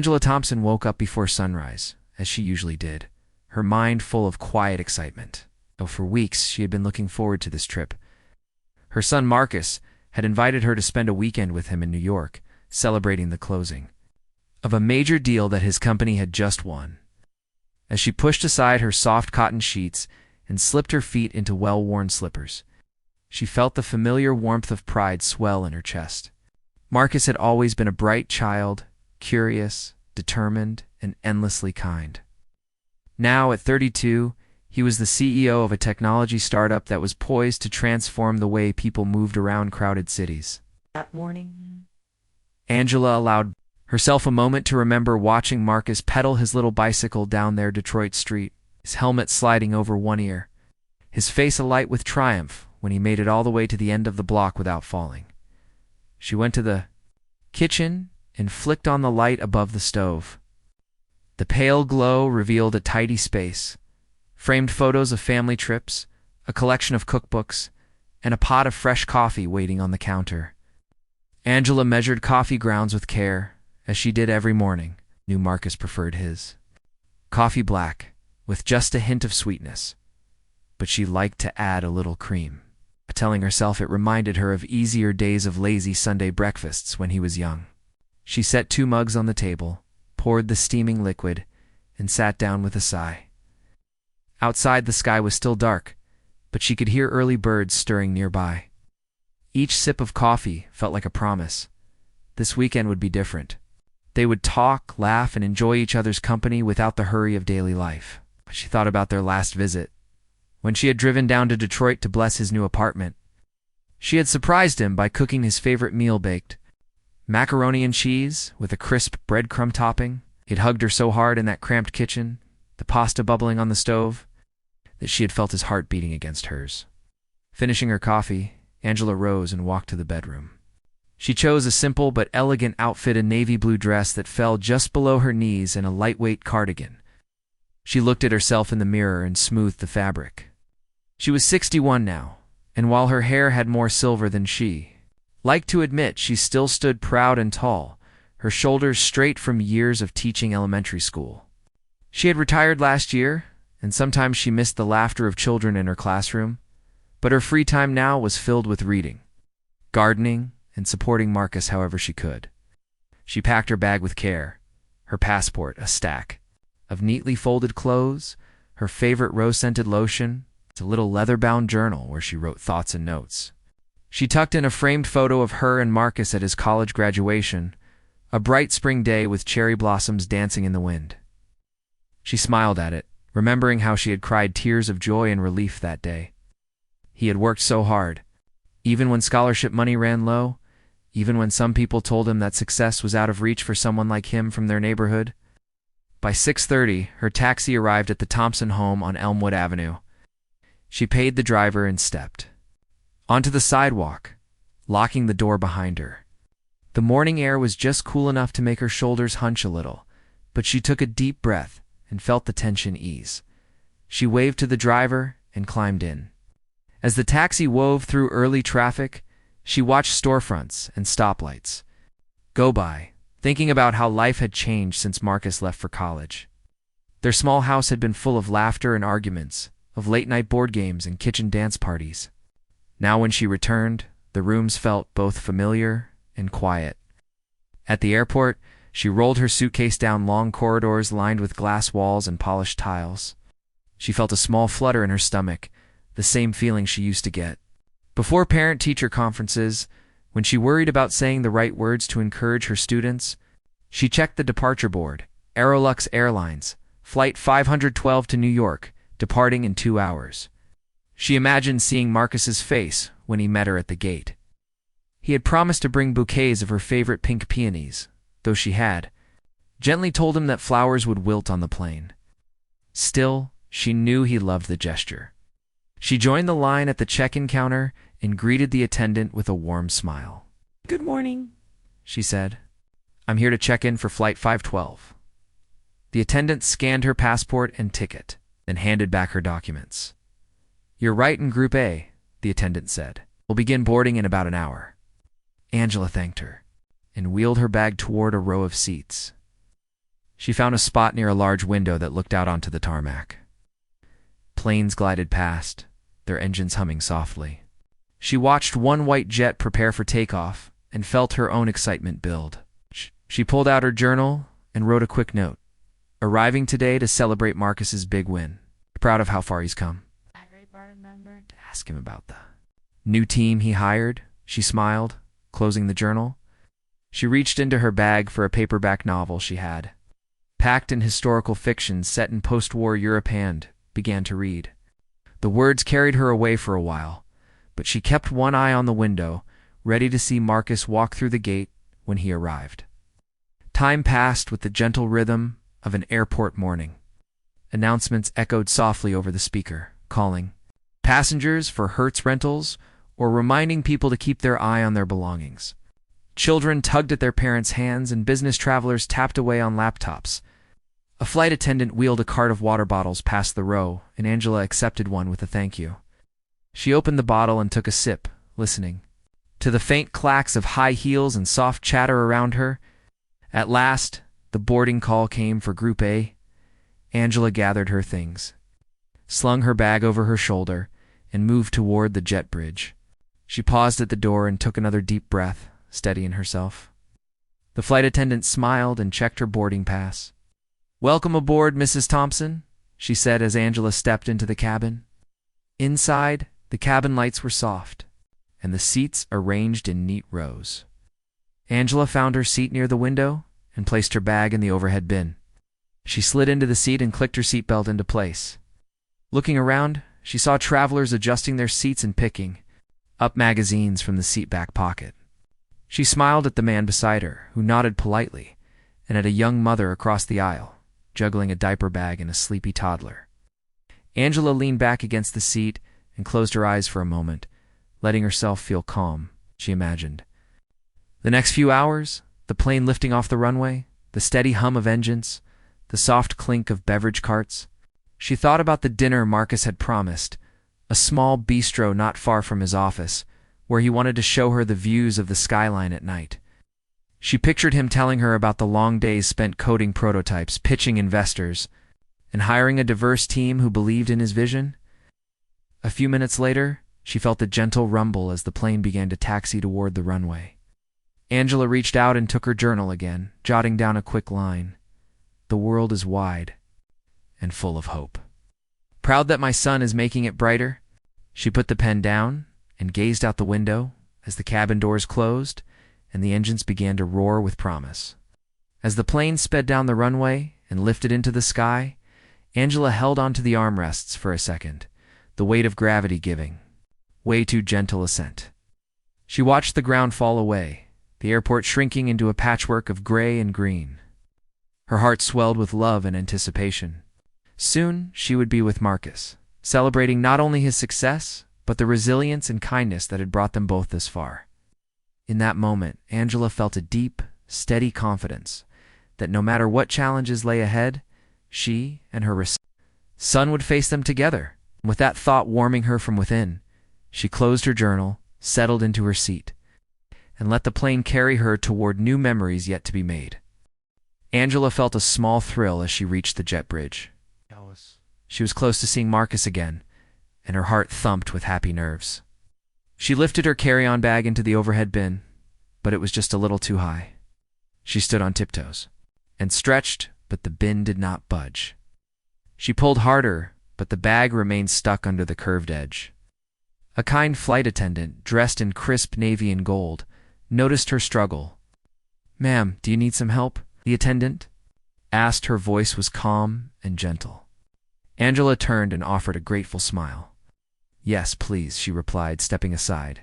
Angela Thompson woke up before sunrise, as she usually did, her mind full of quiet excitement. Though for weeks she had been looking forward to this trip. Her son Marcus had invited her to spend a weekend with him in New York, celebrating the closing of a major deal that his company had just won. As she pushed aside her soft cotton sheets and slipped her feet into well-worn slippers, she felt the familiar warmth of pride swell in her chest. Marcus had always been a bright child, curious, determined, and endlessly kind. Now, at 32, he was the CEO of a technology startup that was poised to transform the way people moved around crowded cities. That morning, Angela allowed herself a moment to remember watching Marcus pedal his little bicycle down their Detroit street, his helmet sliding over one ear, his face alight with triumph when he made it all the way to the end of the block without falling. She went to the kitchen and flicked on the light above the stove. The pale glow revealed a tidy space, framed photos of family trips, a collection of cookbooks, and a pot of fresh coffee waiting on the counter. Angela measured coffee grounds with care, as she did every morning. Knew Marcus preferred his coffee black, with just a hint of sweetness, but she liked to add a little cream, telling herself it reminded her of easier days of lazy Sunday breakfasts when he was young. She set 2 mugs on the table, poured the steaming liquid, and sat down with a sigh. Outside the sky was still dark, but she could hear early birds stirring nearby. Each sip of coffee felt like a promise. This weekend would be different. They would talk, laugh, and enjoy each other's company without the hurry of daily life. She thought about their last visit, when she had driven down to Detroit to bless his new apartment. She had surprised him by cooking his favorite meal, baked macaroni and cheese with a crisp breadcrumb topping. He'd hugged her so hard in that cramped kitchen, the pasta bubbling on the stove, that she had felt his heart beating against hers. Finishing her coffee, Angela rose and walked to the bedroom. She chose a simple but elegant outfit, a navy blue dress that fell just below her knees and a lightweight cardigan. She looked at herself in the mirror and smoothed the fabric. She was 61 now, and while her hair had more silver than she liked to admit, she still stood proud and tall, her shoulders straight from years of teaching elementary school. She had retired last year, and sometimes she missed the laughter of children in her classroom, but her free time now was filled with reading, gardening, and supporting Marcus however she could. She packed her bag with care, her passport a stack of neatly folded clothes, her favorite rose-scented lotion, a little leather-bound journal where she wrote thoughts and notes. She tucked in a framed photo of her and Marcus at his college graduation, a bright spring day with cherry blossoms dancing in the wind. She smiled at it, remembering how she had cried tears of joy and relief that day. He had worked so hard, even when scholarship money ran low, even when some people told him that success was out of reach for someone like him from their neighborhood. By 6:30, her taxi arrived at the Thompson home on Elmwood Avenue. She paid the driver and stepped onto the sidewalk, locking the door behind her. The morning air was just cool enough to make her shoulders hunch a little, but she took a deep breath and felt the tension ease. She waved to the driver and climbed in. As the taxi wove through early traffic, she watched storefronts and stoplights go by, thinking about how life had changed since Marcus left for college. Their small house had been full of laughter and arguments, of late-night board games and kitchen dance parties. Now when she returned, the rooms felt both familiar and quiet. At the airport, she rolled her suitcase down long corridors lined with glass walls and polished tiles. She felt a small flutter in her stomach, the same feeling she used to get before parent-teacher conferences, when she worried about saying the right words to encourage her students. She checked the departure board. Aerolux Airlines, Flight 512 to New York, departing in 2 hours. She imagined seeing Marcus's face when he met her at the gate. He had promised to bring bouquets of her favorite pink peonies, though she had gently told him that flowers would wilt on the plane. Still, she knew he loved the gesture. She joined the line at the check-in counter and greeted the attendant with a warm smile. "Good morning," she said. "I'm here to check in for Flight 512. The attendant scanned her passport and ticket, then handed back her documents. "You're right in Group A," the attendant said. "We'll begin boarding in about an hour." Angela thanked her and wheeled her bag toward a row of seats. She found a spot near a large window that looked out onto the tarmac. Planes glided past, their engines humming softly. She watched one white jet prepare for takeoff and felt her own excitement build. She pulled out her journal and wrote a quick note. Arriving today to celebrate Marcus's big win. Proud of how far he's come. Ask him about the new team he hired. She smiled, closing the journal. She reached into her bag for a paperback novel she had, packed in historical fiction set in post-war Europe, and began to read. The words carried her away for a while, but she kept one eye on the window, ready to see Marcus walk through the gate when he arrived. Time passed with the gentle rhythm of an airport morning. Announcements echoed softly over the speaker, calling passengers for Hertz rentals or reminding people to keep their eye on their belongings. Children tugged at their parents' hands and business travelers tapped away on laptops. A flight attendant wheeled a cart of water bottles past the row, and Angela accepted one with a thank you. She opened the bottle and took a sip, listening to the faint clacks of high heels and soft chatter around her. At last, the boarding call came for Group A. Angela gathered her things, slung her bag over her shoulder, and moved toward the jet bridge. She paused at the door and took another deep breath, steadying herself. The flight attendant smiled and checked her boarding pass. "Welcome aboard, Mrs. Thompson," she said as Angela stepped into the cabin. Inside, the cabin lights were soft, and the seats arranged in neat rows. Angela found her seat near the window and placed her bag in the overhead bin. She slid into the seat and clicked her seatbelt into place. Looking around, she saw travelers adjusting their seats and picking up magazines from the seat back pocket. She smiled at the man beside her, who nodded politely, and at a young mother across the aisle, juggling a diaper bag and a sleepy toddler. Angela leaned back against the seat and closed her eyes for a moment, letting herself feel calm, she imagined. The next few hours, the plane lifting off the runway, the steady hum of engines, the soft clink of beverage carts. She thought about the dinner Marcus had promised, a small bistro not far from his office, where he wanted to show her the views of the skyline at night. She pictured him telling her about the long days spent coding prototypes, pitching investors, and hiring a diverse team who believed in his vision. A few minutes later, she felt a gentle rumble as the plane began to taxi toward the runway. Angela reached out and took her journal again, jotting down a quick line. "The world is wide and full of hope. Proud that my son is making it brighter." She put the pen down and gazed out the window as the cabin doors closed and the engines began to roar with promise. As the plane sped down the runway and lifted into the sky, Angela held onto the armrests for a second, the weight of gravity giving way too gentle ascent. She watched the ground fall away, the airport shrinking into a patchwork of gray and green. Her heart swelled with love and anticipation. Soon she would be with Marcus, celebrating not only his success, but the resilience and kindness that had brought them both this far. In that moment, Angela felt a deep, steady confidence that no matter what challenges lay ahead, she and her son would face them together. With that thought warming her from within, she closed her journal, settled into her seat, and let the plane carry her toward new memories yet to be made. Angela felt a small thrill as she reached the jet bridge. She was close to seeing Marcus again, and her heart thumped with happy nerves. She lifted her carry-on bag into the overhead bin, but it was just a little too high. She stood on tiptoes and stretched, but the bin did not budge. She pulled harder, but the bag remained stuck under the curved edge. A kind flight attendant, dressed in crisp navy and gold, noticed her struggle. "Ma'am, do you need some help?" the attendant asked. Her voice was calm and gentle. Angela turned and offered a grateful smile. "Yes, please," she replied, stepping aside.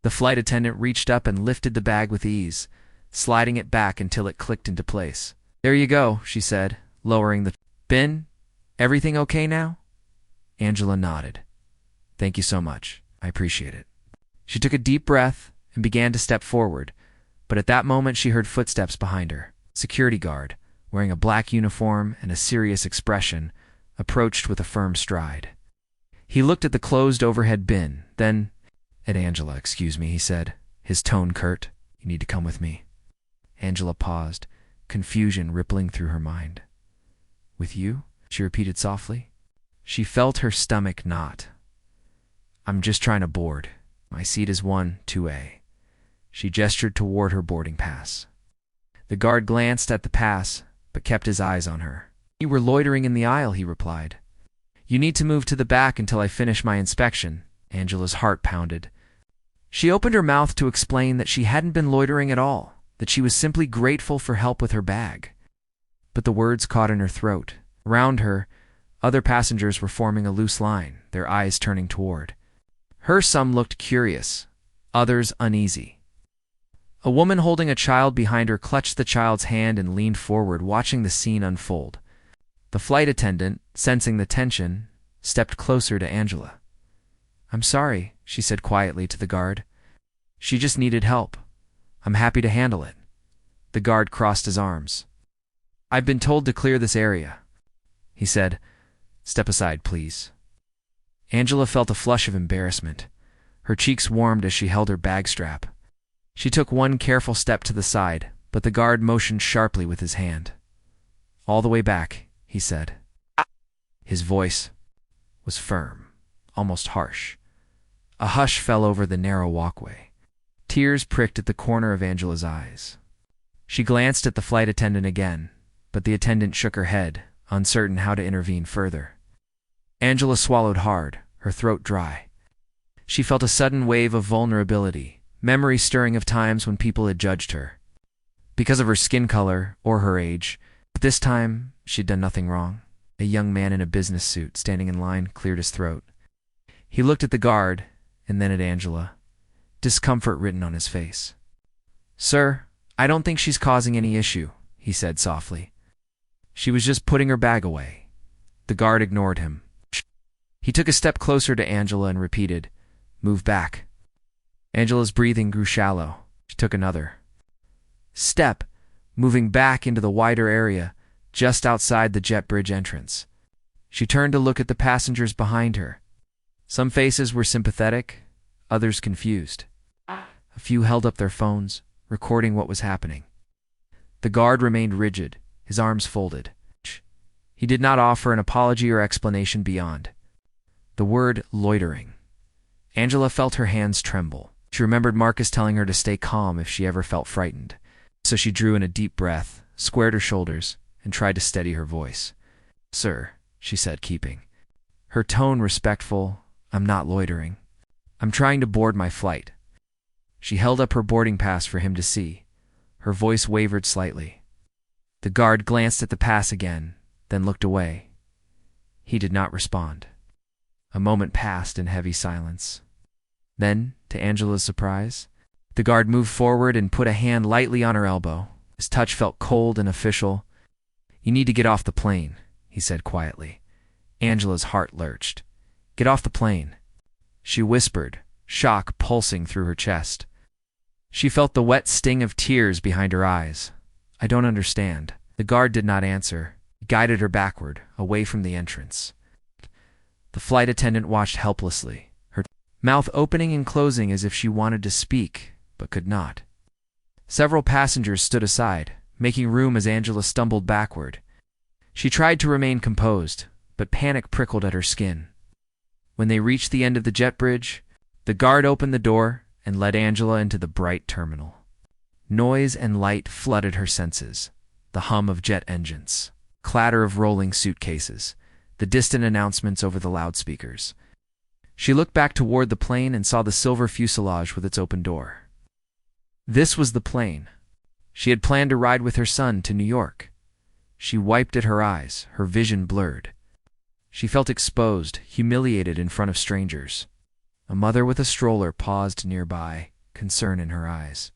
The flight attendant reached up and lifted the bag with ease, sliding it back until it clicked into place. "There you go," she said, lowering the bin. "Everything okay now?" Angela nodded. "Thank you so much. I appreciate it." She took a deep breath and began to step forward, but at that moment she heard footsteps behind her. A security guard, wearing a black uniform and a serious expression, approached with a firm stride. He looked at the closed overhead bin, then at Angela. "Excuse me," he said, his tone curt. "You need to come with me." Angela paused. confusion rippling through her mind. "With you?" she repeated softly. She felt her stomach knot. "I'm just trying to board. My seat is 1-2A." She gestured toward her boarding pass. The guard glanced at the pass, but kept his eyes on her. "You were loitering in the aisle," he replied. "You need to move to the back until I finish my inspection." Angela's heart pounded. She opened her mouth to explain that she hadn't been loitering at all, that she was simply grateful for help with her bag. But the words caught in her throat. Around her, other passengers were forming a loose line, their eyes turning toward her. Some looked curious, others uneasy. A woman holding a child behind her clutched the child's hand and leaned forward, watching the scene unfold. The flight attendant, sensing the tension, stepped closer to Angela. "I'm sorry," she said quietly to the guard. "She just needed help. I'm happy to handle it." The guard crossed his arms. "I've been told to clear this area," he said. "Step aside, please." Angela felt a flush of embarrassment. Her cheeks warmed as she held her bag strap. She took one careful step to the side, but the guard motioned sharply with his hand. "All the way back," he said. His voice was firm, almost harsh. A hush fell over the narrow walkway. Tears pricked at the corner of Angela's eyes. She glanced at the flight attendant again, but the attendant shook her head, uncertain how to intervene further. Angela swallowed hard, her throat dry. She felt a sudden wave of vulnerability, memory stirring of times when people had judged her because of her skin color or her age. But this time, she'd done nothing wrong. A young man in a business suit, standing in line, cleared his throat. He looked at the guard, and then at Angela, discomfort written on his face. "Sir, I don't think she's causing any issue," he said softly. "She was just putting her bag away." The guard ignored him. He took a step closer to Angela and repeated, "Move back." Angela's breathing grew shallow. She took another step, moving back into the wider area just outside the jet bridge entrance. She turned to look at the passengers behind her. Some faces were sympathetic, others confused. A few held up their phones, recording what was happening. The guard remained rigid, his arms folded. He did not offer an apology or explanation beyond the word loitering. Angela felt her hands tremble. She remembered Marcus telling her to stay calm if she ever felt frightened. So she drew in a deep breath, squared her shoulders, and tried to steady her voice. "Sir," she said, keeping her tone respectful, "I'm not loitering. I'm trying to board my flight." She held up her boarding pass for him to see. Her voice wavered slightly. The guard glanced at the pass again, then looked away. He did not respond. A moment passed in heavy silence. Then, to Angela's surprise, the guard moved forward and put a hand lightly on her elbow. His touch felt cold and official. "You need to get off the plane," he said quietly. Angela's heart lurched. "Get off the plane," she whispered, shock pulsing through her chest. She felt the wet sting of tears behind her eyes. "I don't understand." The guard did not answer. He guided her backward, away from the entrance. The flight attendant watched helplessly, her mouth opening and closing as if she wanted to speak, but could not. Several passengers stood aside, making room as Angela stumbled backward. She tried to remain composed, but panic prickled at her skin. When they reached the end of the jet bridge, the guard opened the door and led Angela into the bright terminal. Noise and light flooded her senses. The hum of jet engines, clatter of rolling suitcases, the distant announcements over the loudspeakers. She looked back toward the plane and saw the silver fuselage with its open door. This was the plane. She had planned to ride with her son to New York. She wiped at her eyes, her vision blurred. She felt exposed, humiliated in front of strangers. A mother with a stroller paused nearby, concern in her eyes.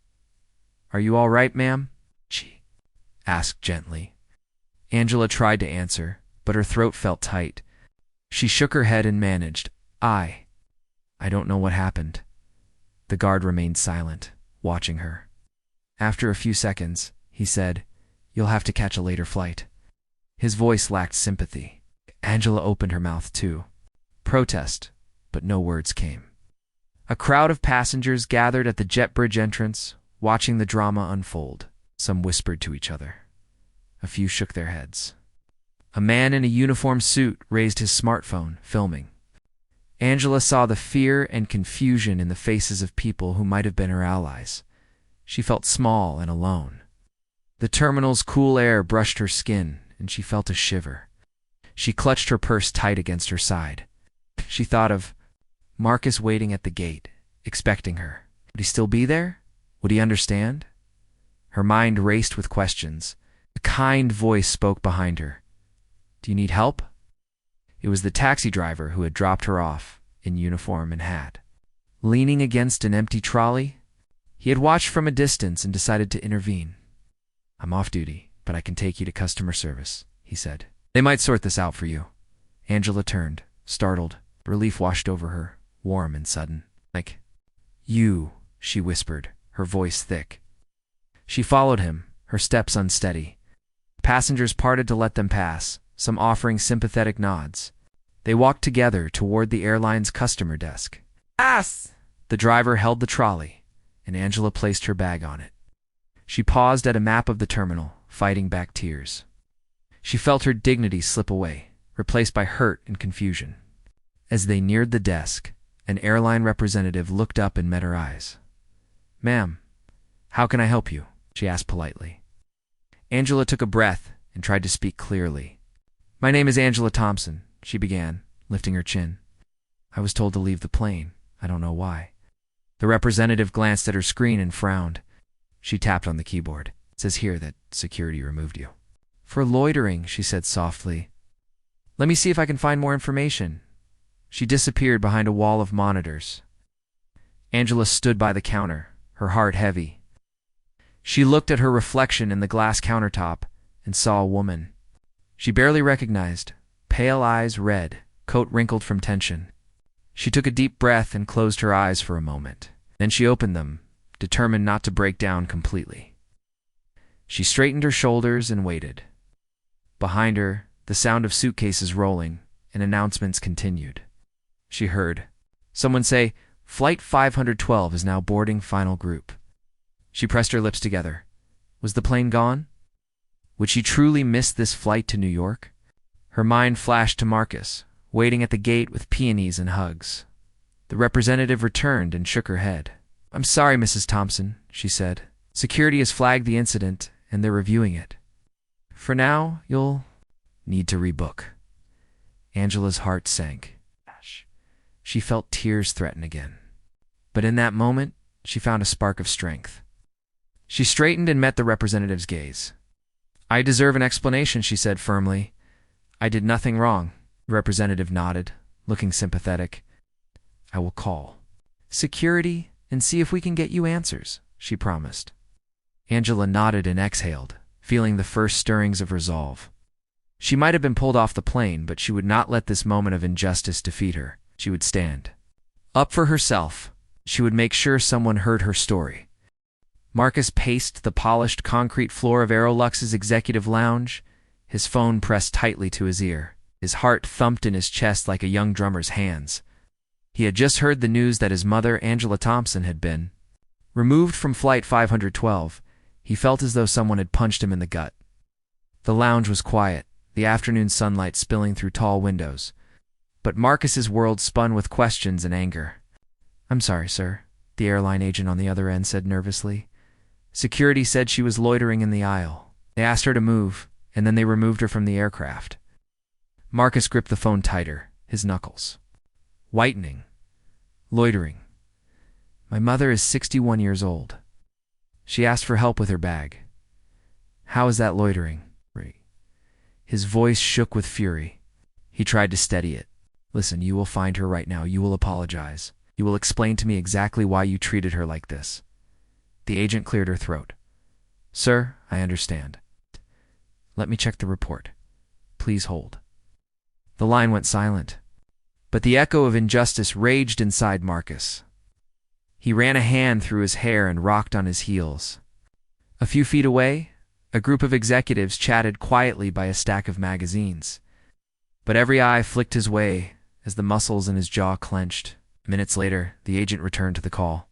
"Are you all right, ma'am?" she asked gently. Angela tried to answer, but her throat felt tight. She shook her head and managed, I don't know what happened." The guard remained silent, watching her. After a few seconds, he said, "You'll have to catch a later flight." His voice lacked sympathy. Angela opened her mouth too. Protest, but no words came. A crowd of passengers gathered at the jet bridge entrance, watching the drama unfold. Some whispered to each other. A few shook their heads. A man in a uniform suit raised his smartphone, filming. Angela saw the fear and confusion in the faces of people who might have been her allies. She felt small and alone. The terminal's cool air brushed her skin, and she felt a shiver. She clutched her purse tight against her side. She thought of Marcus waiting at the gate, expecting her. Would he still be there? Would he understand? Her mind raced with questions. A kind voice spoke behind her. "Do you need help?" It was the taxi driver who had dropped her off, in uniform and hat. Leaning against an empty trolley, he had watched from a distance and decided to intervene. "I'm off duty, but I can take you to customer service," he said. "They might sort this out for you." Angela turned, startled. Relief washed over her, warm and sudden. "Like, you," she whispered, her voice thick. She followed him, her steps unsteady. Passengers parted to let them pass, some offering sympathetic nods. They walked together toward the airline's customer desk. "Ass!" The driver held the trolley, and Angela placed her bag on it. She paused at a map of the terminal, fighting back tears. She felt her dignity slip away, replaced by hurt and confusion. As they neared the desk, an airline representative looked up and met her eyes. "Ma'am, how can I help you?" she asked politely. Angela took a breath and tried to speak clearly. "My name is Angela Thompson," she began, lifting her chin. "I was told to leave the plane. I don't know why." The representative glanced at her screen and frowned. She tapped on the keyboard. "It says here that security removed you." "For loitering," she said softly. "Let me see if I can find more information." She disappeared behind a wall of monitors. Angela stood by the counter, her heart heavy. She looked at her reflection in the glass countertop and saw a woman she barely recognized, pale eyes red, coat wrinkled from tension. She took a deep breath and closed her eyes for a moment. Then she opened them, determined not to break down completely. She straightened her shoulders and waited. Behind her, the sound of suitcases rolling and announcements continued. She heard someone say, "Flight 512 is now boarding final group." She pressed her lips together. Was the plane gone? Would she truly miss this flight to New York? Her mind flashed to Marcus, waiting at the gate with peonies and hugs. The representative returned and shook her head. "I'm sorry, Mrs. Thompson," she said. "Security has flagged the incident, and they're reviewing it. For now, you'll need to rebook." Angela's heart sank. She felt tears threaten again. But in that moment, she found a spark of strength. She straightened and met the representative's gaze. "I deserve an explanation," she said firmly. "I did nothing wrong." The representative nodded, looking sympathetic. "I will call security and see if we can get you answers," she promised. Angela nodded and exhaled, feeling the first stirrings of resolve. She might have been pulled off the plane, but she would not let this moment of injustice defeat her. She would stand up for herself. She would make sure someone heard her story. Marcus paced the polished concrete floor of Aerolux's executive lounge, his phone pressed tightly to his ear. His heart thumped in his chest like a young drummer's hands. He had just heard the news that his mother, Angela Thompson, had been removed from Flight 512. He felt as though someone had punched him in the gut. The lounge was quiet, the afternoon sunlight spilling through tall windows. But Marcus's world spun with questions and anger. "I'm sorry, sir," the airline agent on the other end said nervously. "Security said she was loitering in the aisle. They asked her to move, and then they removed her from the aircraft." Marcus gripped the phone tighter, his knuckles whitening. "Loitering. My mother is 61 years old. She asked for help with her bag. How is that loitering?" His voice shook with fury. He tried to steady it. "Listen, you will find her right now. You will apologize. You will explain to me exactly why you treated her like this." The agent cleared her throat. "Sir, I understand. Let me check the report. Please hold." The line went silent, but the echo of injustice raged inside Marcus. He ran a hand through his hair and rocked on his heels. A few feet away, a group of executives chatted quietly by a stack of magazines. But every eye flicked his way as the muscles in his jaw clenched. Minutes later, the agent returned to the call.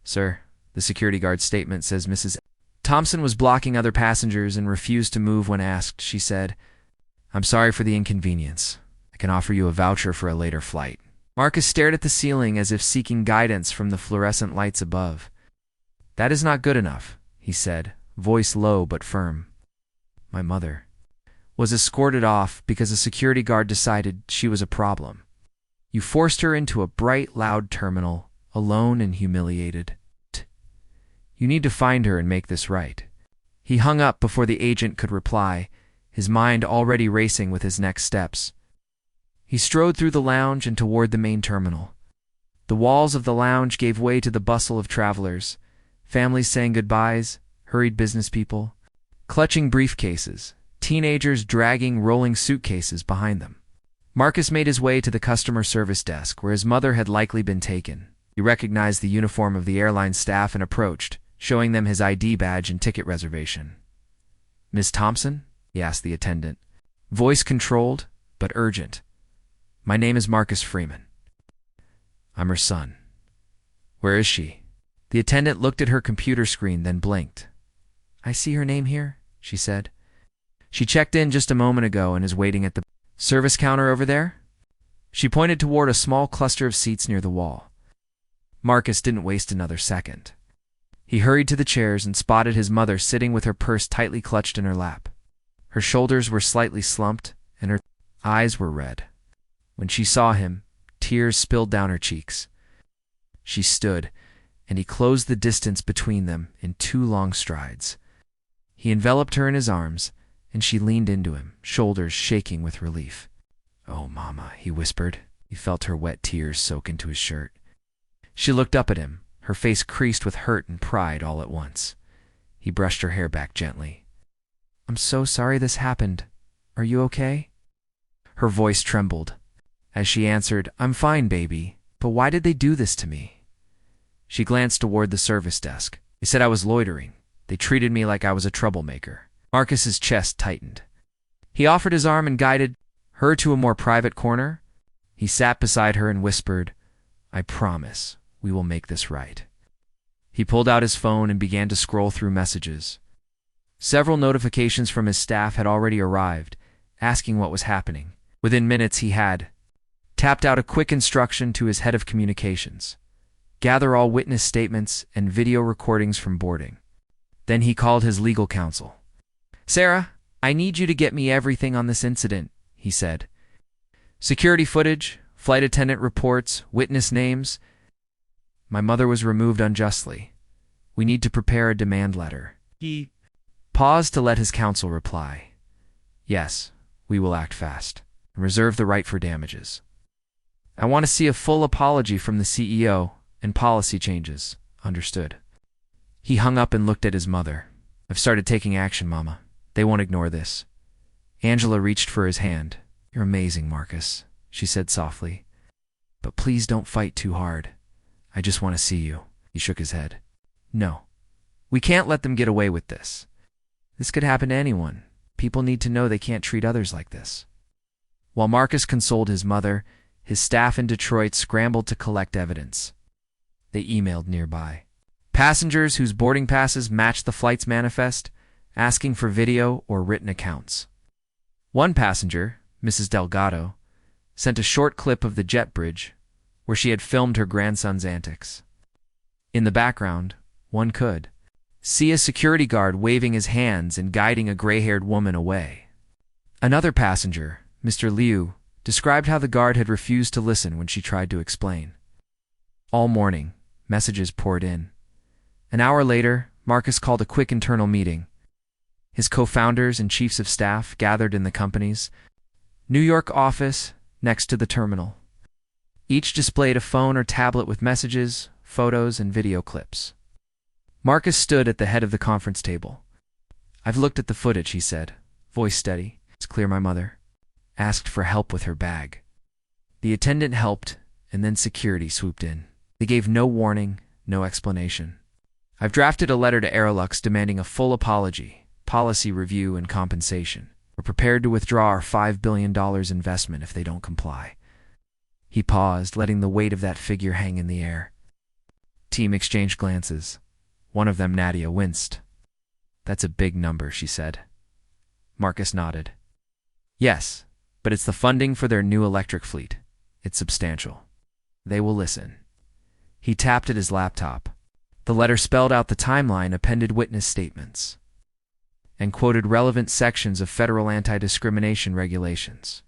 "Sir, the security guard's statement says Mrs. Thompson was blocking other passengers and refused to move when asked. She said, "I'm sorry for the inconvenience. I can offer you a voucher for a later flight." Marcus stared at the ceiling as if seeking guidance from the fluorescent lights above. "That is not good enough," he said, voice low but firm. "My mother was escorted off because a security guard decided she was a problem. You forced her into a bright, loud terminal, alone and humiliated. You need to find her and make this right." He hung up before the agent could reply, his mind already racing with his next steps. He strode through the lounge and toward the main terminal. The walls of the lounge gave way to the bustle of travelers, families saying goodbyes, hurried business people, clutching briefcases, teenagers dragging rolling suitcases behind them. Marcus made his way to the customer service desk where his mother had likely been taken. He recognized the uniform of the airline staff and approached, showing them his ID badge and ticket reservation. "Miss Thompson?" he asked the attendant, voice controlled but urgent. "My name is Marcus Freeman. I'm her son. Where is she?" The attendant looked at her computer screen, then blinked. "I see her name here," she said. "She checked in just a moment ago and is waiting at the service counter over there." She pointed toward a small cluster of seats near the wall. Marcus didn't waste another second. He hurried to the chairs and spotted his mother sitting with her purse tightly clutched in her lap. Her shoulders were slightly slumped and her eyes were red. When she saw him, tears spilled down her cheeks. She stood, and he closed the distance between them in 2 long strides. He enveloped her in his arms, and she leaned into him, shoulders shaking with relief. "Oh, Mama," he whispered. He felt her wet tears soak into his shirt. She looked up at him, her face creased with hurt and pride all at once. He brushed her hair back gently. "I'm so sorry this happened. Are you okay?" Her voice trembled. As she answered, "I'm fine, baby, but why did they do this to me?" She glanced toward the service desk. "They said I was loitering. They treated me like I was a troublemaker." Marcus's chest tightened. He offered his arm and guided her to a more private corner. He sat beside her and whispered, "I promise we will make this right." He pulled out his phone and began to scroll through messages. Several notifications from his staff had already arrived, asking what was happening. Within minutes he had tapped out a quick instruction to his head of communications. Gather all witness statements and video recordings from boarding. Then he called his legal counsel. "Sarah, I need you to get me everything on this incident," he said. "Security footage, flight attendant reports, witness names. My mother was removed unjustly. We need to prepare a demand letter." He paused to let his counsel reply. "Yes, we will act fast and reserve the right for damages. I want to see a full apology from the CEO and policy changes." "Understood." He hung up and looked at his mother. "I've started taking action, Mama. They won't ignore this." Angela reached for his hand. "You're amazing, Marcus," she said softly. "But please don't fight too hard. I just want to see you." He shook his head. "No, we can't let them get away with this. This could happen to anyone. People need to know they can't treat others like this." While Marcus consoled his mother, his staff in Detroit scrambled to collect evidence. They emailed nearby passengers whose boarding passes matched the flight's manifest, asking for video or written accounts. One passenger, Mrs. Delgado, sent a short clip of the jet bridge where she had filmed her grandson's antics. In the background, one could see a security guard waving his hands and guiding a gray-haired woman away. Another passenger, Mr. Liu, described how the guard had refused to listen when she tried to explain. All morning, messages poured in. An hour later, Marcus called a quick internal meeting. His co-founders and chiefs of staff gathered in the company's New York office next to the terminal. Each displayed a phone or tablet with messages, photos, and video clips. Marcus stood at the head of the conference table. "I've looked at the footage," he said, voice steady. "It's clear my mother asked for help with her bag. The attendant helped, and then security swooped in. They gave no warning, no explanation. I've drafted a letter to Airlux demanding a full apology, policy review, and compensation. We're prepared to withdraw our $5 billion investment if they don't comply." He paused, letting the weight of that figure hang in the air. Team exchanged glances. One of them, Nadia, winced. That's a big number, she said. Marcus nodded. Yes, but it's the funding for their new electric fleet. It's substantial. They will listen. He tapped at his laptop. The letter spelled out the timeline, appended witness statements, and quoted relevant sections of federal anti-discrimination regulations.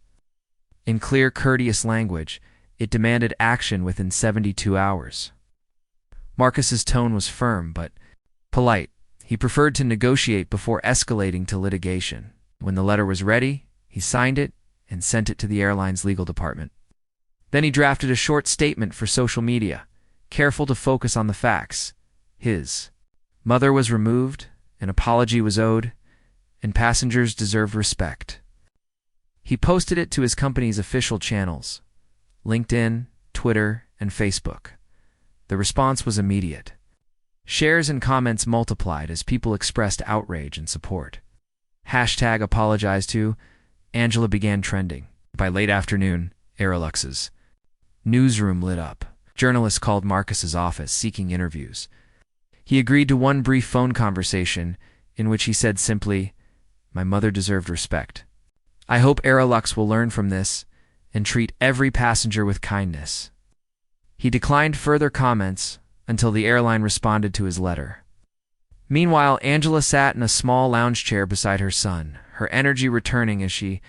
In clear, courteous language, it demanded action within 72 hours. Marcus's tone was firm, but polite. He preferred to negotiate before escalating to litigation. When the letter was ready, he signed it and sent it to the airline's legal department. Then he drafted a short statement for social media, careful to focus on the facts. His mother was removed, an apology was owed, and passengers deserved respect. He posted it to his company's official channels, LinkedIn, Twitter, and Facebook. The response was immediate. Shares and comments multiplied as people expressed outrage and support. #apologize to Angela began trending. By late afternoon, Aerolux's newsroom lit up. Journalists called Marcus's office seeking interviews. He agreed to one brief phone conversation in which he said simply, "My mother deserved respect. I hope Aerolux will learn from this and treat every passenger with kindness." He declined further comments until the airline responded to his letter. Meanwhile, Angela sat in a small lounge chair beside her son, her energy returning as she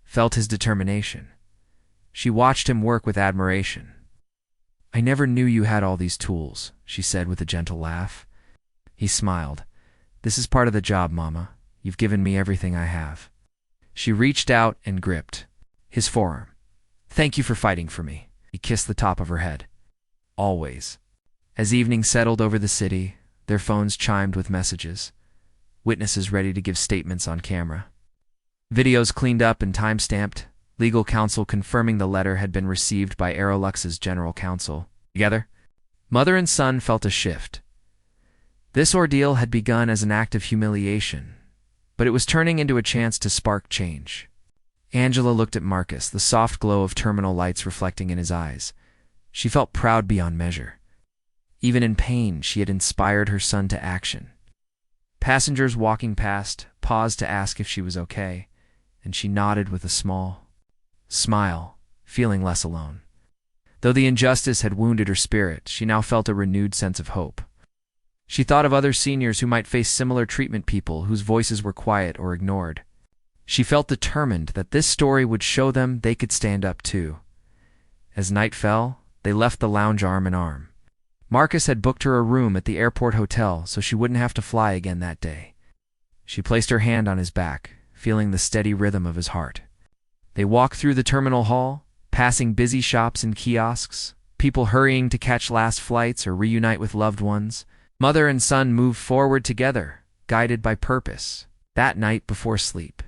felt his determination. She watched him work with admiration. "I never knew you had all these tools," she said with a gentle laugh. He smiled. "This is part of the job, Mama. You've given me everything I have." She reached out and gripped his forearm. "Thank you for fighting for me." He kissed the top of her head. "Always." As evening settled over the city, their phones chimed with messages. Witnesses ready to give statements on camera. Videos cleaned up and time-stamped. Legal counsel confirming the letter had been received by Aerolux's general counsel. Together, mother and son felt a shift. This ordeal had begun as an act of humiliation, but it was turning into a chance to spark change. Angela looked at Marcus, the soft glow of terminal lights reflecting in his eyes. She felt proud beyond measure. Even in pain, she had inspired her son to action. Passengers walking past paused to ask if she was okay, and she nodded with a small smile, feeling less alone. Though the injustice had wounded her spirit, she now felt a renewed sense of hope. She thought of other seniors who might face similar treatment, people whose voices were quiet or ignored. She felt determined that this story would show them they could stand up too. As night fell, they left the lounge arm in arm. Marcus had booked her a room at the airport hotel so she wouldn't have to fly again that day. She placed her hand on his back, feeling the steady rhythm of his heart. They walked through the terminal hall, passing busy shops and kiosks, people hurrying to catch last flights or reunite with loved ones. Mother and son moved forward together, guided by purpose. That night before sleep.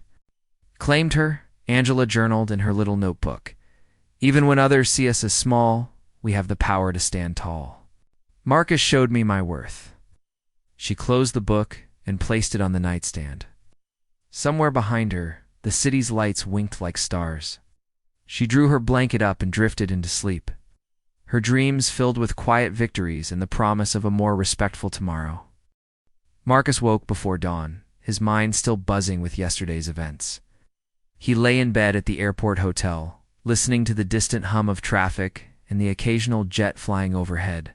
Claimed her, Angela journaled in her little notebook. "Even when others see us as small, we have the power to stand tall. Marcus showed me my worth." She closed the book and placed it on the nightstand. Somewhere behind her, the city's lights winked like stars. She drew her blanket up and drifted into sleep. Her dreams filled with quiet victories and the promise of a more respectful tomorrow. Marcus woke before dawn, his mind still buzzing with yesterday's events. He lay in bed at the airport hotel, listening to the distant hum of traffic and the occasional jet flying overhead.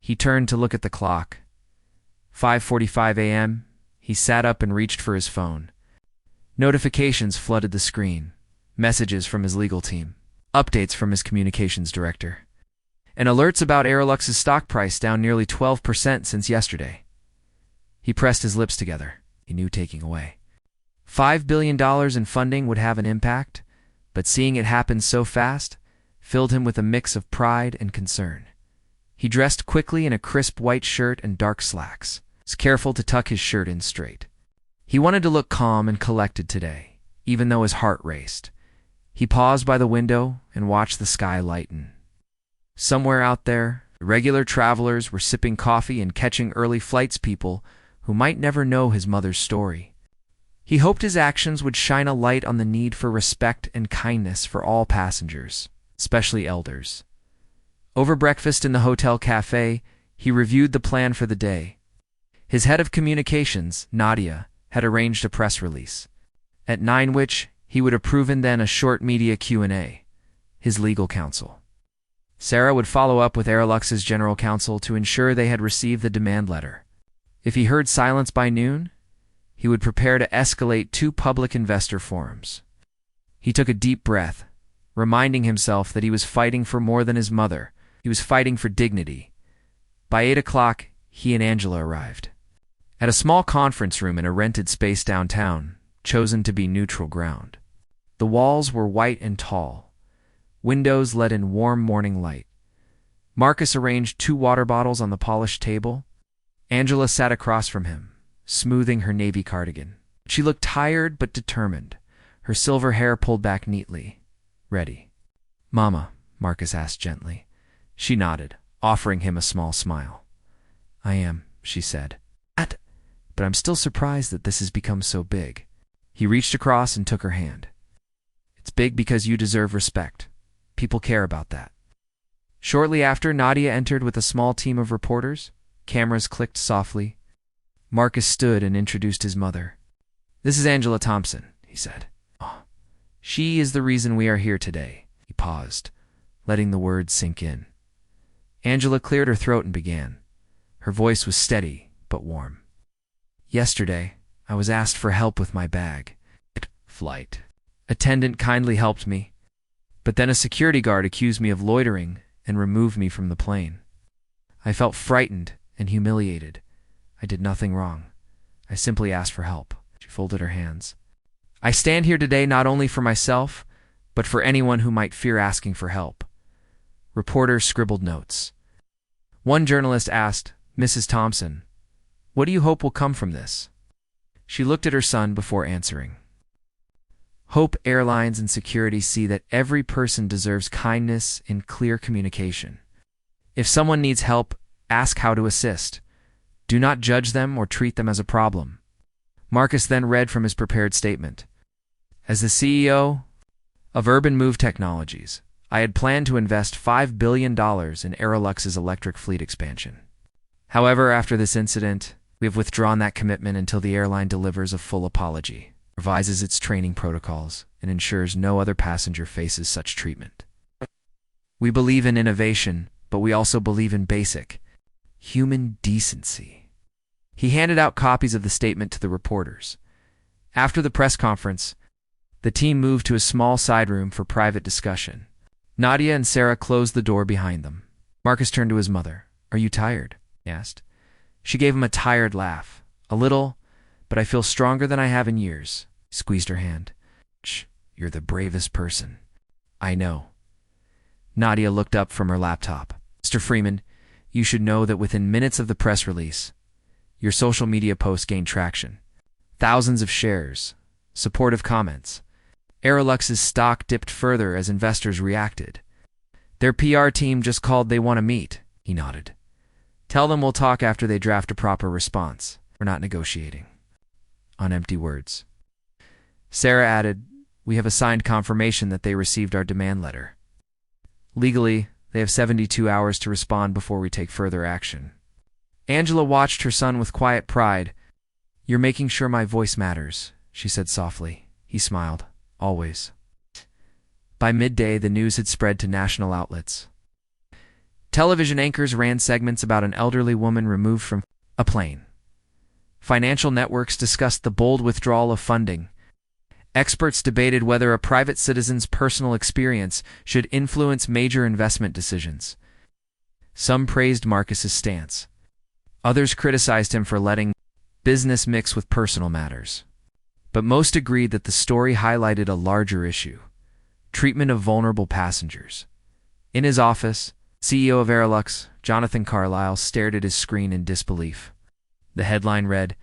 He turned to look at the clock. 5:45 a.m. He sat up and reached for his phone. Notifications flooded the screen. Messages from his legal team. Updates from his communications director. And alerts about Aerolux's stock price down nearly 12% since yesterday. He pressed his lips together. He knew taking away $5 billion in funding would have an impact, but seeing it happen so fast filled him with a mix of pride and concern. He dressed quickly in a crisp white shirt and dark slacks, was careful to tuck his shirt in straight. He wanted to look calm and collected today, even though his heart raced. He paused by the window and watched the sky lighten. Somewhere out there, regular travelers were sipping coffee and catching early flights, people who might never know his mother's story. He hoped his actions would shine a light on the need for respect and kindness for all passengers, especially elders. Over breakfast in the hotel cafe, he reviewed the plan for the day. His head of communications, Nadia, had arranged a press release, at 9 which he would approve, and then a short media Q&A. His legal counsel, Sarah, would follow up with Airlux's general counsel to ensure they had received the demand letter. If he heard silence by noon, he would prepare to escalate 2 public investor forums. He took a deep breath, reminding himself that he was fighting for more than his mother. He was fighting for dignity. By 8 o'clock, he and Angela arrived at a small conference room in a rented space downtown, chosen to be neutral ground. The walls were white and tall, windows let in warm morning light. Marcus arranged 2 water bottles on the polished table. Angela sat across from him, smoothing her navy cardigan. She looked tired but determined, her silver hair pulled back neatly. Ready? "Mama," Marcus asked gently. She nodded, offering him a small smile. "I am," she said. But I'm still surprised that this has become so big." He reached across and took her hand. "It's big because you deserve respect. People care about that." Shortly after, Nadia entered with a small team of reporters. Cameras clicked softly. Marcus stood and introduced his mother. "This is Angela Thompson," he said. "Oh, she is the reason we are here today." He paused, letting the words sink in. Angela cleared her throat and began. Her voice was steady but warm. "Yesterday, I was asked for help with my bag. Flight attendant kindly helped me, but then a security guard accused me of loitering and removed me from the plane. I felt frightened and humiliated. I did nothing wrong. I simply asked for help." She folded her hands. "I stand here today not only for myself, but for anyone who might fear asking for help." Reporters scribbled notes. One journalist asked, "Mrs. Thompson, what do you hope will come from this?" She looked at her son before answering. "Hope airlines and security see that every person deserves kindness and clear communication. If someone needs help, ask how to assist. Do not judge them or treat them as a problem." Marcus then read from his prepared statement. "As the CEO of Urban Move Technologies, I had planned to invest $5 billion in Aerolux's electric fleet expansion. However, after this incident, we have withdrawn that commitment until the airline delivers a full apology, revises its training protocols, and ensures no other passenger faces such treatment. We believe in innovation, but we also believe in basic human decency." He handed out copies of the statement to the reporters. After the press conference, the team moved to a small side room for private discussion. Nadia and Sarah closed the door behind them. Marcus turned to his mother. "Are you tired?" he asked. She gave him a tired laugh. "A little, but I feel stronger than I have in years." He squeezed her hand. "Shh, you're the bravest person." "I know." Nadia looked up from her laptop. "Mr. Freeman, you should know that within minutes of the press release, your social media posts gained traction. Thousands of shares, supportive comments. Aerolux's stock dipped further as investors reacted. Their PR team just called they want to meet." He nodded. "Tell them we'll talk after they draft a proper response. We're not negotiating on empty words." Sarah added, "We have a signed confirmation that they received our demand letter. Legally, they have 72 hours to respond before we take further action." Angela watched her son with quiet pride. "You're making sure my voice matters," she said softly. He smiled. "Always." By midday, the news had spread to national outlets. Television anchors ran segments about an elderly woman removed from a plane. Financial networks discussed the bold withdrawal of funding. Experts debated whether a private citizen's personal experience should influence major investment decisions. Some praised Marcus's stance. Others criticized him for letting business mix with personal matters. But most agreed that the story highlighted a larger issue: treatment of vulnerable passengers. In his office, CEO of Aerolux, Jonathan Carlyle, stared at his screen in disbelief. The headline read,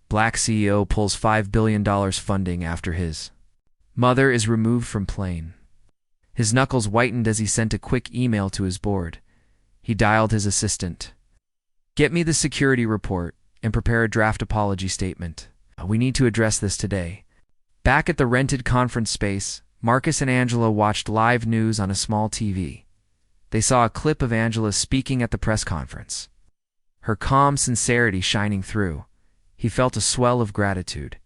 "Black CEO pulls $5 billion funding after his mother is removed from plane." His knuckles whitened as he sent a quick email to his board. He dialed his assistant. "Get me the security report and prepare a draft apology statement. We need to address this today." Back at the rented conference space, Marcus and Angela watched live news on a small TV. They saw a clip of Angela speaking at the press conference. her calm sincerity shining through. He felt a swell of gratitude.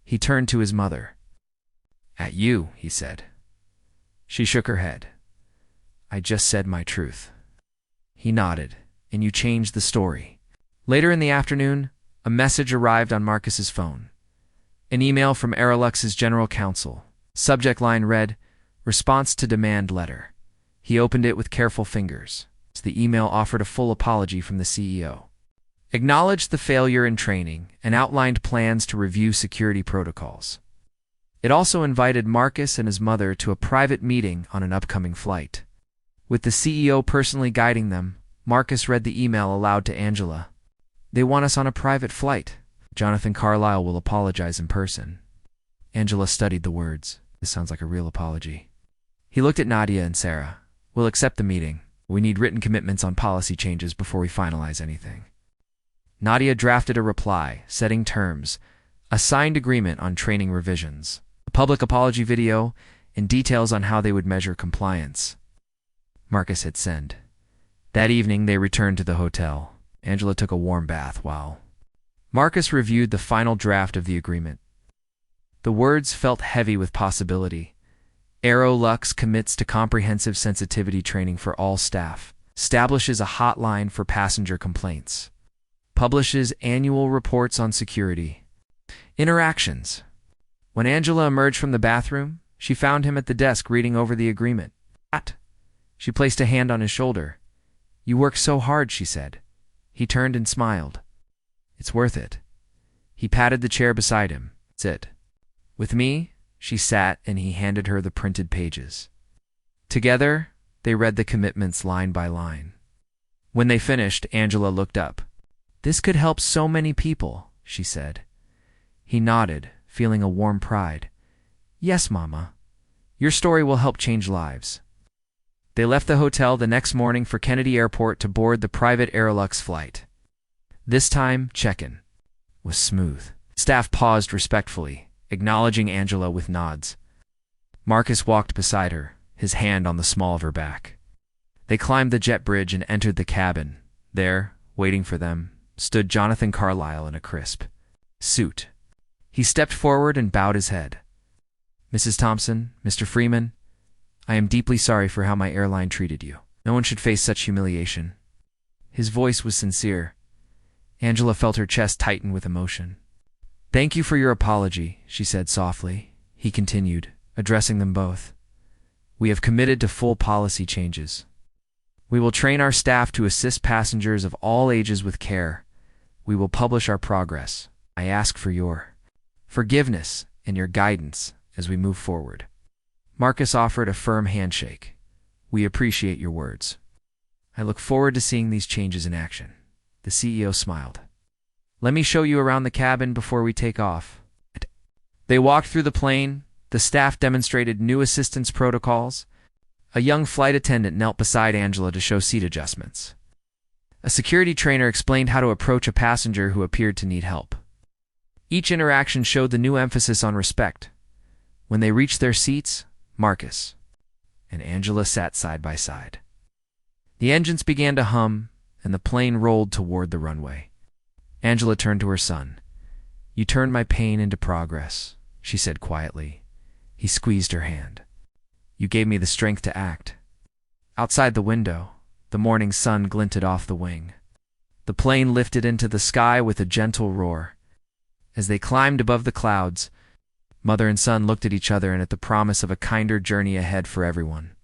He turned to his mother. "At you," he said. She shook her head. "I just said my truth." He nodded. "And you changed the story." Later in the afternoon, a message arrived on Marcus's phone. An email from Aerolux's general counsel. Subject line read, "Response to demand letter." He opened it with careful fingers. The email offered a full apology from the CEO. Acknowledged the failure in training and outlined plans to review security protocols. It also invited Marcus and his mother to a private meeting on an upcoming flight. With the CEO personally guiding them, Marcus read the email aloud to Angela. "They want us on a private flight. Jonathan Carlyle will apologize in person." Angela studied the words. This sounds like a real apology. He looked at Nadia and Sarah. "We'll accept the meeting. We need written commitments on policy changes before we finalize anything." Nadia drafted a reply, setting terms, a signed agreement on training revisions, a public apology video, and details on how they would measure compliance. Marcus hit send. That evening, they returned to the hotel. Angela took a warm bath while Marcus reviewed the final draft of the agreement. The words felt heavy with possibility. Aerolux commits to comprehensive sensitivity training for all staff, establishes a hotline for passenger complaints, publishes annual reports on security. Interactions. When Angela emerged from the bathroom, she found him at the desk reading over the agreement. She placed a hand on his shoulder. "You work so hard," she said. He turned and smiled. "It's worth it." He patted the chair beside him. "Sit." With me, she sat, and he handed her the printed pages. Together, they read the commitments line by line. When they finished, Angela looked up. "This could help so many people," she said. He nodded, feeling a warm pride. "Yes, Mama. Your story will help change lives." They left the hotel the next morning for Kennedy Airport to board the private Aerolux flight. This time, check-in was smooth. Staff paused respectfully, acknowledging Angela with nods. Marcus walked beside her, his hand on the small of her back. They climbed the jet bridge and entered the cabin. There, waiting for them, stood Jonathan Carlyle in a crisp suit. He stepped forward and bowed his head. "Mrs. Thompson, Mr. Freeman, I am deeply sorry for how my airline treated you. No one should face such humiliation." His voice was sincere. Angela felt her chest tighten with emotion. "Thank you for your apology," she said softly. He continued, addressing them both. "We have committed to full policy changes. We will train our staff to assist passengers of all ages with care. We will publish our progress. I ask for your forgiveness and your guidance as we move forward." Marcus offered a firm handshake. "We appreciate your words. I look forward to seeing these changes in action." The CEO smiled. "Let me show you around the cabin before we take off." They walked through the plane. The staff demonstrated new assistance protocols. A young flight attendant knelt beside Angela to show seat adjustments. A security trainer explained how to approach a passenger who appeared to need help. Each interaction showed the new emphasis on respect. When they reached their seats, Marcus and Angela sat side by side. The engines began to hum, and the plane rolled toward the runway. Angela turned to her son. "You turned my pain into progress," she said quietly. He squeezed her hand. "You gave me the strength to act." Outside the window, the morning sun glinted off the wing. The plane lifted into the sky with a gentle roar. As they climbed above the clouds, mother and son looked at each other and at the promise of a kinder journey ahead for everyone.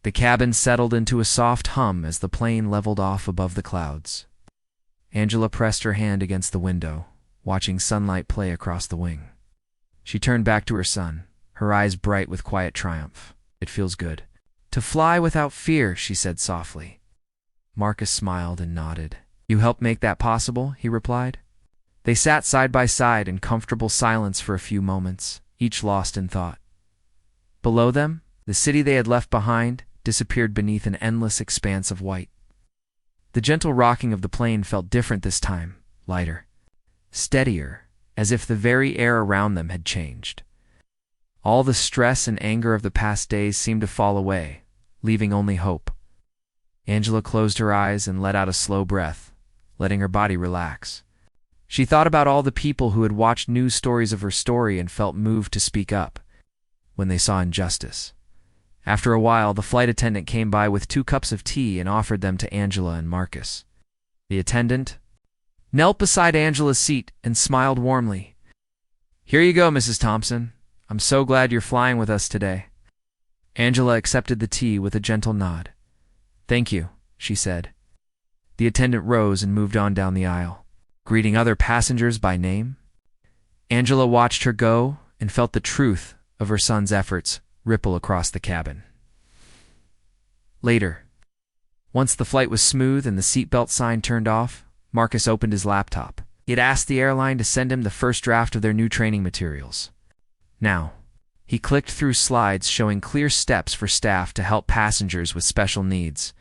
The cabin settled into a soft hum as the plane leveled off above the clouds. Angela pressed her hand against the window, watching sunlight play across the wing. She turned back to her son, her eyes bright with quiet triumph. "It feels good to fly without fear," she said softly. Marcus smiled and nodded. "You helped make that possible," he replied. They sat side by side in comfortable silence for a few moments, each lost in thought. Below them, the city they had left behind disappeared beneath an endless expanse of white. The gentle rocking of the plane felt different this time, lighter, steadier, as if the very air around them had changed. All the stress and anger of the past days seemed to fall away, leaving only hope. Angela closed her eyes and let out a slow breath, letting her body relax. She thought about all the people who had watched news stories of her story and felt moved to speak up when they saw injustice. After a while, the flight attendant came by with 2 cups of tea and offered them to Angela and Marcus. The attendant knelt beside Angela's seat and smiled warmly. "Here you go, Mrs. Thompson. I'm so glad you're flying with us today." Angela accepted the tea with a gentle nod. "Thank you," she said. The attendant rose and moved on down the aisle, greeting other passengers by name. Angela watched her go and felt the truth of her son's efforts ripple across the cabin. Later, once the flight was smooth and the seatbelt sign turned off, Marcus opened his laptop. He had asked the airline to send him the first draft of their new training materials. Now, he clicked through slides showing clear steps for staff to help passengers with special needs,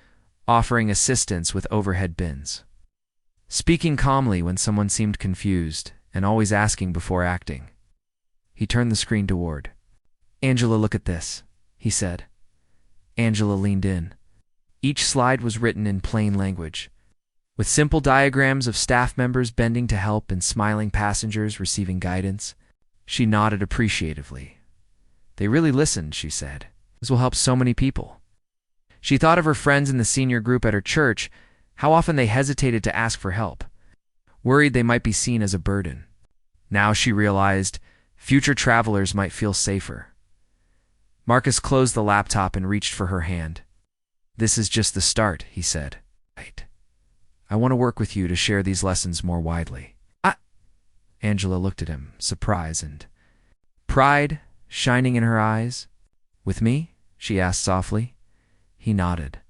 offering assistance with overhead bins, speaking calmly when someone seemed confused, and always asking before acting. He turned the screen toward. "Angela, look at this," he said. Angela leaned in. Each slide was written in plain language, with simple diagrams of staff members bending to help and smiling passengers receiving guidance. She nodded appreciatively. "They really listened," she said. "This will help so many people." She thought of her friends in the senior group at her church, how often they hesitated to ask for help, worried they might be seen as a burden. Now she realized future travelers might feel safer. Marcus closed the laptop and reached for her hand. "This is just the start," he said. "Right. I want to work with you to share these lessons more widely." Angela looked at him, surprise and pride shining in her eyes. "With me?" she asked softly. He nodded.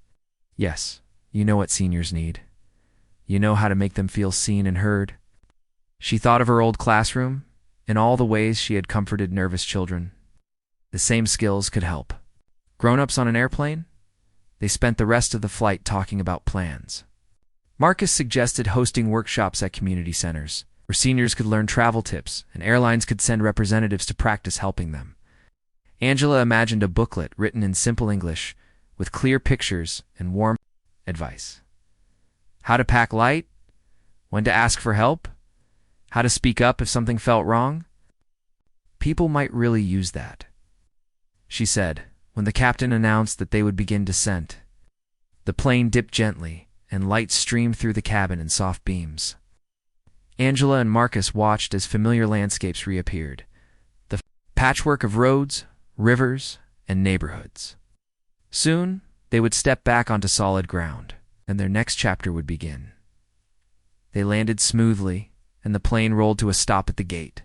"Yes, you know what seniors need. You know how to make them feel seen and heard." She thought of her old classroom and all the ways she had comforted nervous children. The same skills could help. Grown-ups on an airplane? They spent the rest of the flight talking about plans. Marcus suggested hosting workshops at community centers, where seniors could learn travel tips and airlines could send representatives to practice helping them. Angela imagined a booklet written in simple English with clear pictures and warm advice. How to pack light, when to ask for help, how to speak up if something felt wrong. People might really use that, she said, when the captain announced that they would begin descent. The plane dipped gently, and light streamed through the cabin in soft beams. Angela and Marcus watched as familiar landscapes reappeared, the patchwork of roads, rivers, and neighborhoods. Soon, they would step back onto solid ground, and their next chapter would begin. They landed smoothly, and the plane rolled to a stop at the gate.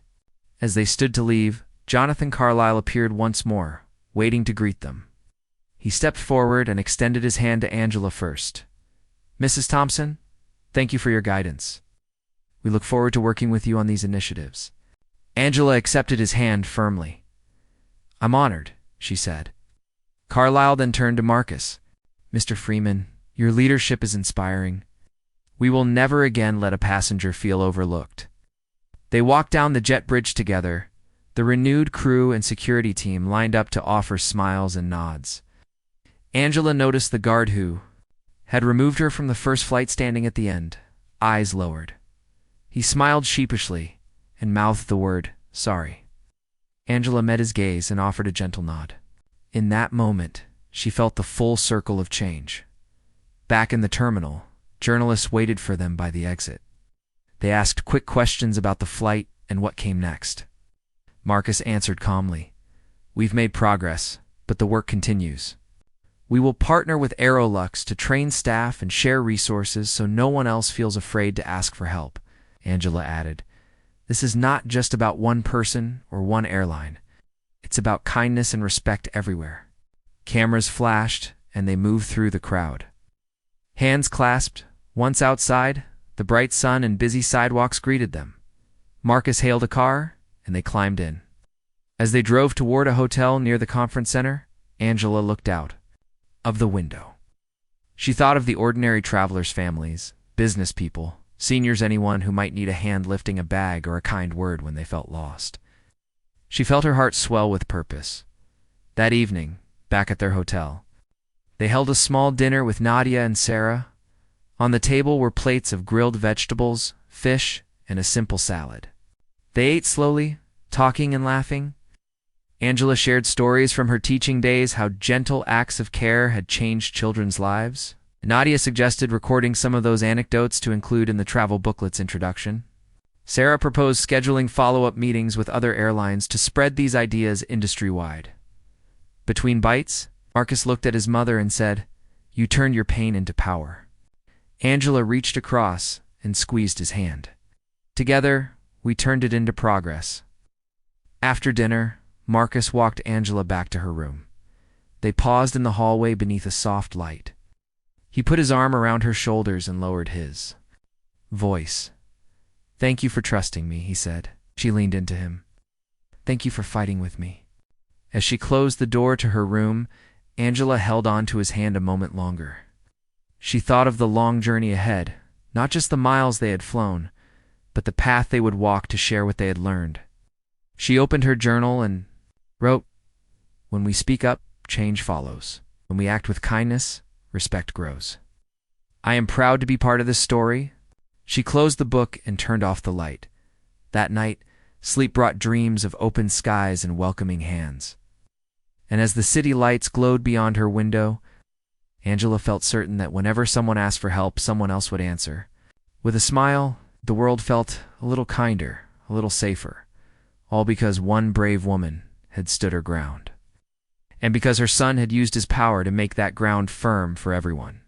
As they stood to leave, Jonathan Carlyle appeared once more, waiting to greet them. He stepped forward and extended his hand to Angela first. "Mrs. Thompson, thank you for your guidance. We look forward to working with you on these initiatives." Angela accepted his hand firmly. "I'm honored," she said. Carlyle then turned to Marcus. "Mr. Freeman, your leadership is inspiring. We will never again let a passenger feel overlooked." They walked down the jet bridge together, the renewed crew and security team lined up to offer smiles and nods. Angela noticed the guard who had removed her from the first flight standing at the end, eyes lowered. He smiled sheepishly and mouthed the word, "Sorry." Angela met his gaze and offered a gentle nod. In that moment, she felt the full circle of change. Back in the terminal, journalists waited for them by the exit. They asked quick questions about the flight and what came next. Marcus answered calmly, "We've made progress, but the work continues. We will partner with Aerolux to train staff and share resources so no one else feels afraid to ask for help." Angela added, "This is not just about one person or one airline. It's about kindness and respect everywhere." Cameras flashed, and they moved through the crowd. Hands clasped, once outside, the bright sun and busy sidewalks greeted them. Marcus hailed a car, and they climbed in. As they drove toward a hotel near the conference center, Angela looked out of the window. She thought of the ordinary travelers' families, business people, seniors, anyone who might need a hand lifting a bag or a kind word when they felt lost. She felt her heart swell with purpose. That evening, back at their hotel, they held a small dinner with Nadia and Sarah. On the table were plates of grilled vegetables, fish, and a simple salad. They ate slowly, talking and laughing. Angela shared stories from her teaching days, how gentle acts of care had changed children's lives. Nadia suggested recording some of those anecdotes to include in the travel booklet's introduction. Sarah proposed scheduling follow-up meetings with other airlines to spread these ideas industry-wide. Between bites, Marcus looked at his mother and said, "You turned your pain into power." Angela reached across and squeezed his hand. Together, we turned it into progress. After dinner, Marcus walked Angela back to her room. They paused in the hallway beneath a soft light. He put his arm around her shoulders and lowered his voice. "Thank you for trusting me," he said. She leaned into him. "Thank you for fighting with me." As she closed the door to her room, Angela held on to his hand a moment longer. She thought of the long journey ahead, not just the miles they had flown, but the path they would walk to share what they had learned. She opened her journal and wrote, "When we speak up, change follows. When we act with kindness, respect grows. I am proud to be part of this story." She closed the book and turned off the light. That night, sleep brought dreams of open skies and welcoming hands. And as the city lights glowed beyond her window, Angela felt certain that whenever someone asked for help, someone else would answer. With a smile, the world felt a little kinder, a little safer, all because one brave woman had stood her ground. And because her son had used his power to make that ground firm for everyone.